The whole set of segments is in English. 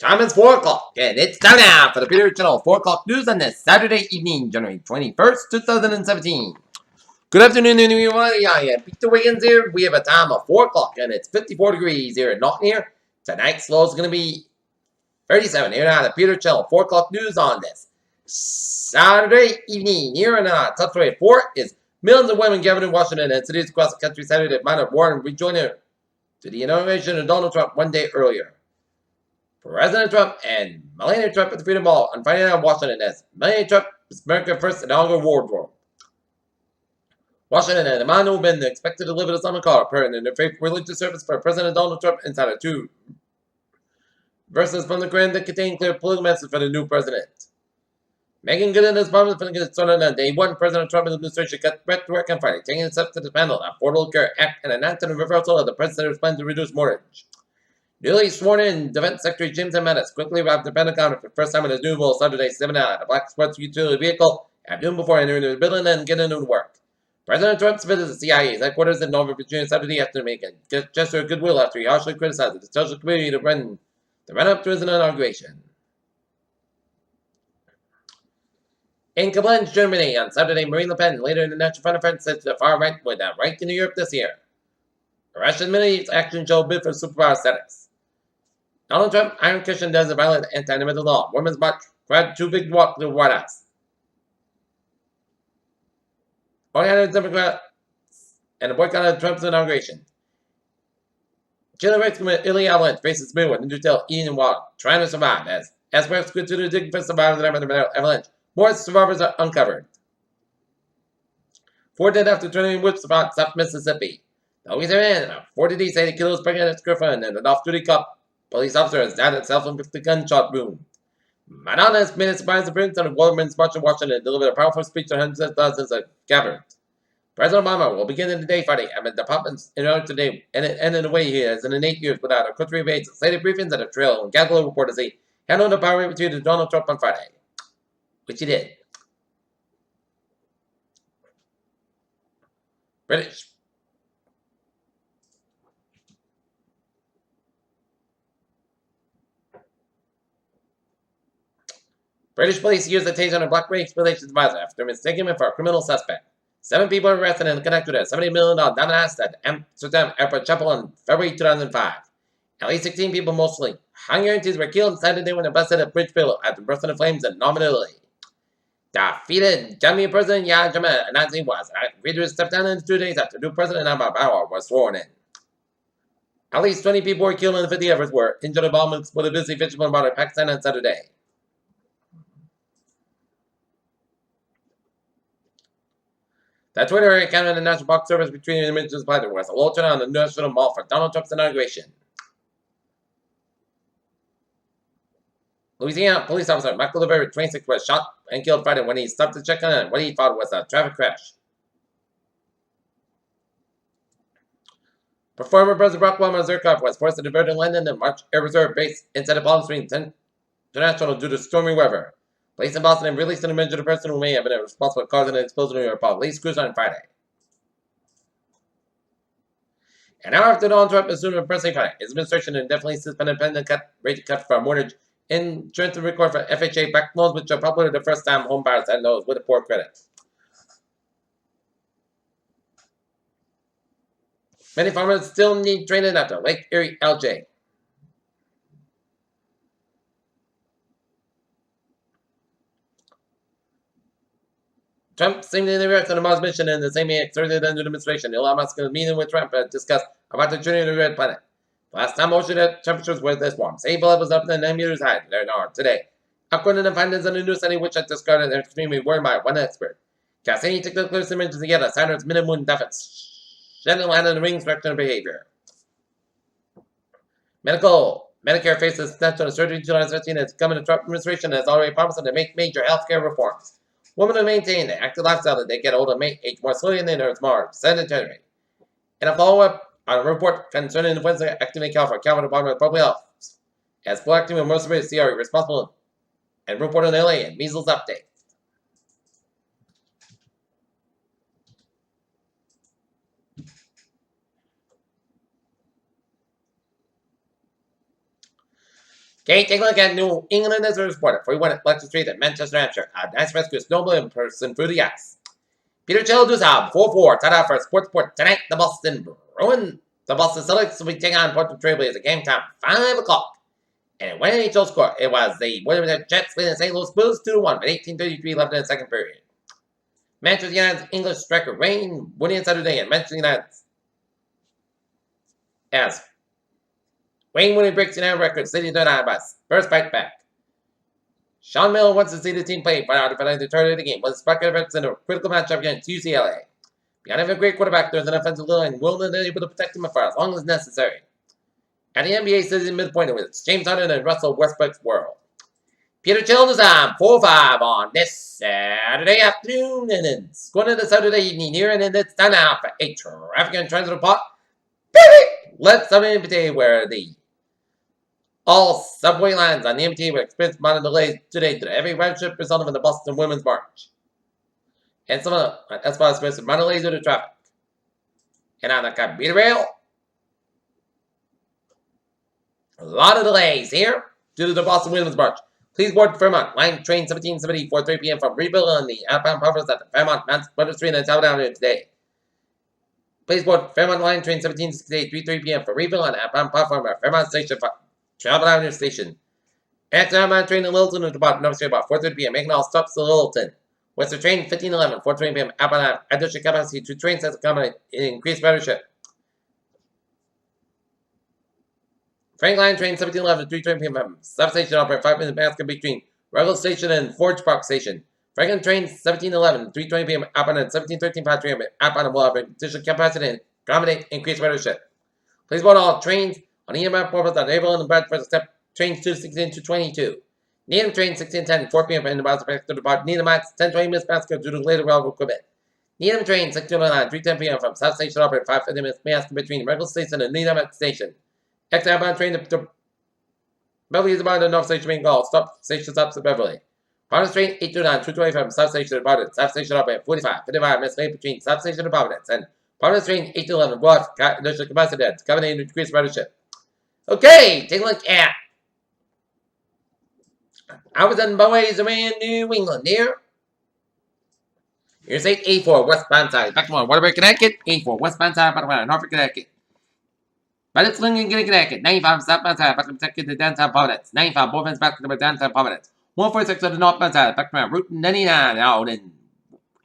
Time is 4 o'clock, and it's time now for the Peter Channel 4 o'clock news on this Saturday evening, January 21st, 2017. Good afternoon, everyone. I am Peter Wiggins here. We have a time of 4 o'clock, and it's 54 degrees here in Norton here. Tonight's low is going to be 37 here on the Peter Channel 4 o'clock news on this Saturday evening. Here in top 4 is millions of women gathered in Washington and cities across the country Saturday at Mount Warren rejoining to the inauguration of Donald Trump one day earlier. President Trump and Melania Trump at the Freedom Hall on Friday night in Washington as Melania Trump is America's first inaugural wardrobe. Washington and the man who have been expected to deliver the Islamic call appearing in their faith religious service for President Donald Trump inside of 2 verses from the Quran that contain clear political message for the new president. Making good in his promise for the started on day 1, President Trump's administration got back to work on Friday, taking a step to dismantle the Affordable Care Act and announcing a reversal of the president's plan to reduce mortgage. Newly sworn-in Defense Secretary James Mattis quickly arrived at the Pentagon for the first time in his new role Saturday 7 a black sports utility vehicle at noon before entering the building and getting to work. President Trump's visit to the CIA's headquarters in Norfolk, Virginia Saturday afternoon to make a gesture of goodwill after he harshly criticized the Social Committee to run up to his inauguration. In Koblenz, Germany, on Saturday, Marine Le Pen, later in the National Front of France, said the far right would not rank in Europe this year. The Russian Middle East action show bid for superpower status. Donald Trump, Iron Cushion does a violent anti-Semitic law. Women's march, crowd too big to walk to the White House. 400 Democrats and a boycott of Trump's inauguration. Chile rescue Italy avalanche faces bill with Nutella eating and water, trying to survive as experts continue to dig for survivors of the avalanche. More survivors are uncovered. 4 dead after turning in woods about South Mississippi. The Louisiana 40D say he killed his pregnant ex-girlfriend and an off-duty cop. Police officer has died at self-inflicted gunshot wound. Madonna has made a surprise appearance on a Women's March in Washington and delivered a powerful speech to hundreds of thousands of gathered. President Obama will begin in the day Friday at the department's in order today and in the way he has in 8 years without a country of aids. Slated briefings at a trail and Gaggle reporters say handled the power opportunity to Donald Trump on Friday, which he did. British police used the taser on a black race relations advisor after mistaking him for a criminal suspect. 7 people were arrested and connected to a $70 million diamond asset at Amsterdam Airport Chapel in February 2005. At least 16 people, mostly Hungarians, were killed Saturday when busted at Bridgeville after bursting in flames in Northern Italy. Defeated German President Yahya Jammeh announced he was agreed to step down in 2 days after new President Ahmad Bauer was sworn in. At least 20 people were killed and 50 others were injured in bombings with a busy fisherman border in Pakistan on Saturday. The Twitter account of the National Park Service between the images platform was a low turn on the National Mall for Donald Trump's inauguration. Louisiana police officer Michael Rivera, 26, was shot and killed Friday when he stopped to check on what he thought was a traffic crash. Performer President Barack Obama Zirkov was forced to divert to London and March Air Reserve Base instead of Palm Springs International due to stormy weather. Police in Boston have released an image of the person who may have been responsible for causing an explosion near a police cruiser on Friday. An hour after Donald Trump assumed a pressing Friday, his administration indefinitely suspended pending rate cut for mortgage insurance record for FHA-backed loans, which are probably the first time home buyers had those with a poor credit. Many farmers still need training after Lake Erie algae. Trump seemed to interact on the Mars mission in the same way exerted under the administration. Elon Musk is meeting with Trump to discuss about the journey to the red planet. Last time ocean temperatures were this warm. Sea levels up to 9 meters high there are today. According to the findings of the new study, which I discarded and extremely worried by one expert. Cassini took the clearest images together, Saturn's minimum deficits, shedding light on the ring structure and behavior. Medicare faces potential surgery July 13 as coming to Trump administration has already promised to make major healthcare reforms. Women who maintain the active lifestyle that they get older may age more slowly than others, more sedentary. In a follow-up on a report concerning the Wednesday activity call for Calvin Department of Public Health, as proactive and most severe CRE responsible and report on LA and measles update. Okay, take a look at New England as a reporter. 41 at Leicester Street at Manchester, Hampshire. A nice rescue snowball in person through the ice. Peter Childers have 4-4. Ta-da for Sports Report tonight. The Boston Bruins. The Boston Celtics will be taking on Portland Trailblazers. Game time 5 o'clock. And when NHL score, it was the Winnipeg Jets winning St. Louis Blues 2-1 with 18:33 left in the second period. Manchester United's English striker Wayne winning Saturday, and Manchester United as Wayne Rooney breaks the record, City United by first fight back. Sean Miller wants to see the team play, but out of the third of the game was spectacular events in a critical matchup against UCLA. Beyond having a great quarterback, there's an offensive line willing and able to protect him for as long as necessary. At the NBA season midpoint with James Harden and Russell Westbrook's world. Peter Childers on 4-5 on this Saturday afternoon, and it's going into Saturday evening here, and it's time now for a traffic and transit report. Baby! Let's have an MTA where the all subway lines on the MTA will experience minor delays today due to heavy ridership resulting from the Boston Women's March. And some of the that's why experiencing minor delays due to traffic. And on the commuter rail, a lot of delays here due to the Boston Women's March. Please board Fairmont Line Train 1770 for 3 p.m. from Rebuild on the outbound purpose at the Fairmont Manchester Street and South Avenue today. Please board Fairmont Line Train 1768 3 p.m. for Rebuild on the outbound platform at Fairmont Station Travel Avenue Station. Next outbound train in Littleton is about 4:30 p.m. making all stops to Littleton. Western Train 1511 4:20 p.m. outbound additional capacity 2 trains has accommodate increased ridership. Frank Line Train 1711 3:20 p.m. Substation operator 5 minutes basket between Regal Station and Forge Park Station. Franklin Train 1711 3:20 p.m. outbound and 1713 5 p.m. outbound will have additional capacity and accommodate increased ridership. Please board all trains on the inbound purpose at Able and Bradford step trains 216 to 22. Needham Train 1610 4 p.m. and about to depart Needham at 10:20 minutes basket due to later railroad equipment. Needham Train 1609 3:10 p.m. from South Station operator 5:50 minutes basket between Regal Station and Needham at Station. Next outbound train to Beverly is about the North Station being called. Stop station stops at Beverly. Providence Train 829 220 from South Station to Providence. South Station up at 55 minutes late between South Station and Providence. And Providence Train 811 brought additional capacity to accommodate increased ridership. Okay, take a look at hours and byways around New England here. Here's 884 westbound side. Back to Waterbury, Connecticut. 84 westbound side, back to Norfolk, Connecticut. But it's Lincoln, Connecticut. 95 southbound side, back to downtown Providence. 95 both ends back to downtown Providence. 146 on the northbound side, back to Route 99 out in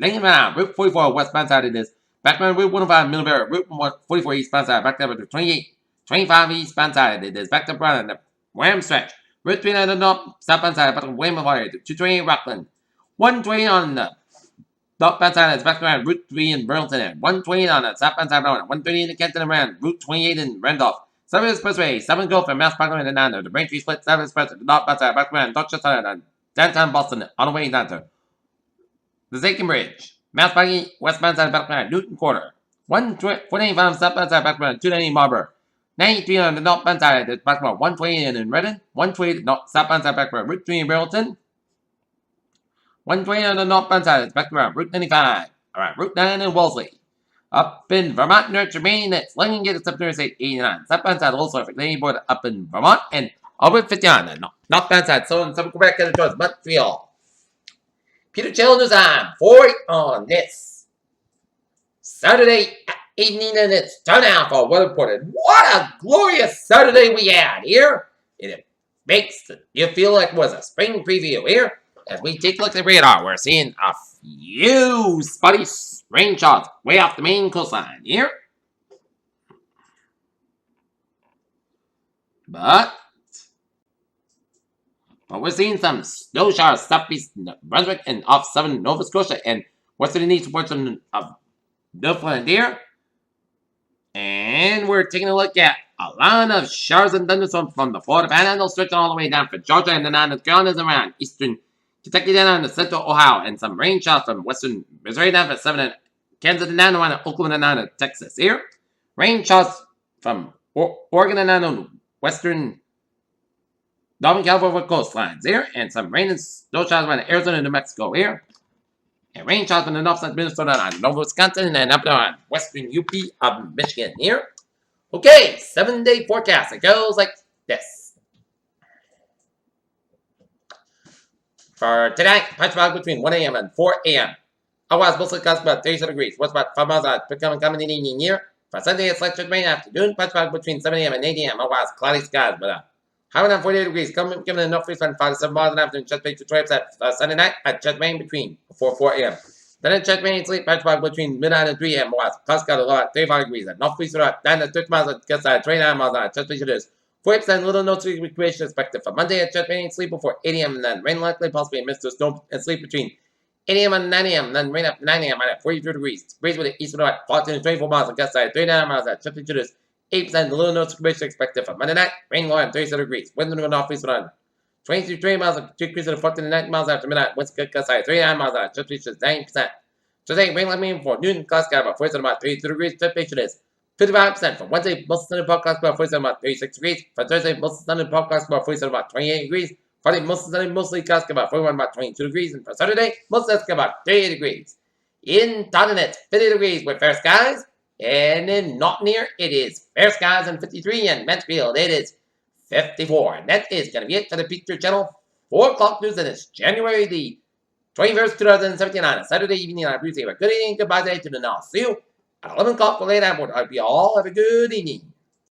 Lincoln, Route 44 westbound side it is. Back to Route 105 Middlebury, Route 44 eastbound side, back to 28, 25 eastbound side it is. Back to Brandon, the Wham stretch. Route 39 on the north southbound side, back to Weymouth, 228 Rockland. 120 on the northbound side is back to Route 3 in Burlington. 120 on the southbound side, 130 in the Kenton and Rand. Route 28 in Randolph. 7 Expressway, 7 go from Mass Parkway and Nano. The Braintree split 7 Expressway, the northbound side, back to Dorchester and downtown Boston on the way down to the Zakin Bridge. Mass Parkway, westbound side, back to Newton Quarter. 145 southbound side, back to 290 Marlborough. 93 on the northbound side, it's back to 120 in Redden. 120 southbound side, back to Route 3 in Burlington. 120 on the northbound side, it's back to Route 95. Alright, Route 9 in Wellesley. Up in Vermont, Nurture, Maine, it's Lincoln Gate, it's up to 89. Southbound side, also, if it's board up in Vermont, and over 50 on the northbound side. So, in some Quebec, and towards Montreal. Peter Childers on 4 on this Saturday evening, and it's time now for weather reported. What a glorious Saturday we had here. It makes you feel like it was a spring preview here. As we take a look at the radar, we're seeing a few spotty rain shots way off the main coastline here. But we're seeing some snow showers southeast Brunswick and off southern Nova Scotia and western and eastern portions of Newfoundland here. And we're taking a look at a lot of showers and thunderstorms from the Florida Panhandle stretching all the way down for Georgia and then on the Carolinas around eastern Kentucky down on the central Ohio, and some rain showers from western Missouri down for 7 and Kansas and down around Oklahoma and down to Texas here. Rain showers from Oregon and down on western Northern California coastlines here, and some rain and snow showers around Arizona and New Mexico here. And rain showers from the north side of Minnesota on Nova Wisconsin and up on western UP of Michigan here. Okay, 7-day forecast. It goes like this. For tonight, punch fog between 1 a.m. and 4 a.m. Otherwise, mostly clouds about 37 degrees. What's about 5 miles out? Becoming coming in near. For Sunday, it's slight rain afternoon. Punch fog between 7 a.m. and 8 a.m. Otherwise, cloudy skies. But high around 48 degrees. Given enough freeze from 5 to 7 miles an afternoon. Chest pain to 12 at Sunday night. At chest pain between 4 a.m. Then at chest pain sleep. Punch fog between midnight and 3 a.m. Otherwise, clouds got a low at 35 degrees. Enough freeze to 9 to 30 miles at gets at 29 miles an hour. Chest pain to this. 40% little no recreation expected for Monday at chest pain sleep before 8 a.m. and then rain likely possibly a mist to snow and sleep between 8 a.m. and 9 a.m. Then rain after 9 a.m. at 42 degrees. Breeze with an east wind at 14 to 24 miles on gust side, 39 miles at temperatures 8% little no circulation expected for Monday night. Rain low at 37 degrees. Wind and northeast wind 20 to 30 miles at decrease of 14 to 19 miles after midnight. Winds gust side 39 miles at temperatures 9%. Today, rain likely for noon, clouds got about 47 about 32 degrees. Temperature is 55% for Wednesday, most sunny podcast about 47 about 36 degrees. For Thursday, most sunny podcast about 47 about 28 degrees. Friday, most sunny, mostly clouds about 41 about 22 degrees. And for Saturday, most clouds about 38 degrees. In Taunton, it's 50 degrees with fair skies. And in Not Near, it is fair skies and 53. And Mansfield, it is 54. And that is going to be it for the Picture Channel 4 o'clock news. And it's January the 21st, 2017 on a Saturday evening. I appreciate it. Good evening, goodbye day to the now. See you at 11 o'clock for late hour. I hope you all have a good evening.